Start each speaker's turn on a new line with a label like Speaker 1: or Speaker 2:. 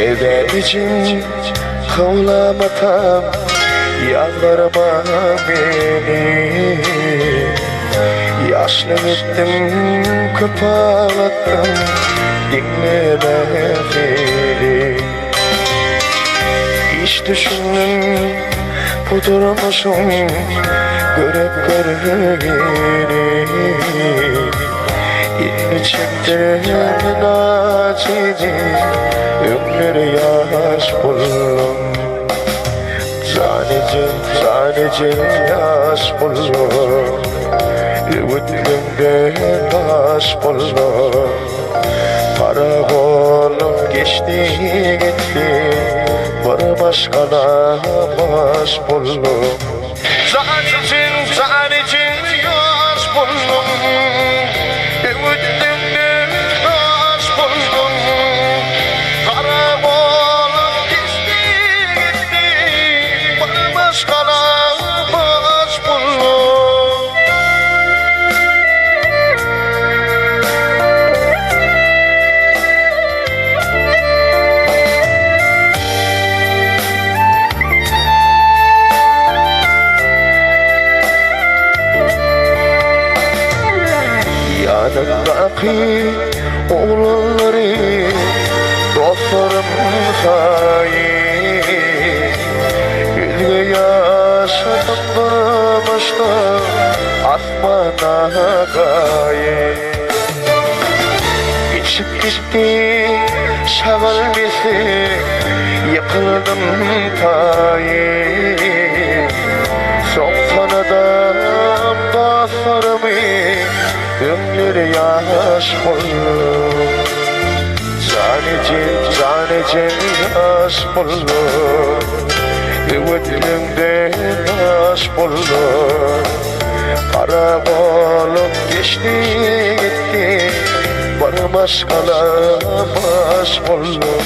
Speaker 1: Ebedicim kavlamatam yalvarma beni. Yaşlı gittim köp ağlattım dinleme beni. Hiç düşündüm bu durmuşum görüp görgeni. İçimden acidi ömür yaş buldum. Zanecim yaş buldum. Ümitlimde taş buldum. Para olup geçti gitti, var başkana baş buldum. Zanecim yaş buldum. Ümitlimde taş buldum. Para olup geçti gitti, var başkana baş buldum. Yanımdaki oğulları dostlarım sayı. Ülke yaşadım durmuştu asmana gaye. İçip gitti şaval besi, yıkıldım tayı. Sokmanadan dostlarımı ömür yaş buldum. Zanecim yaş buldum. Ümitlimde yaş buldum. Para olup geçti gitti, var başkana baş buldum.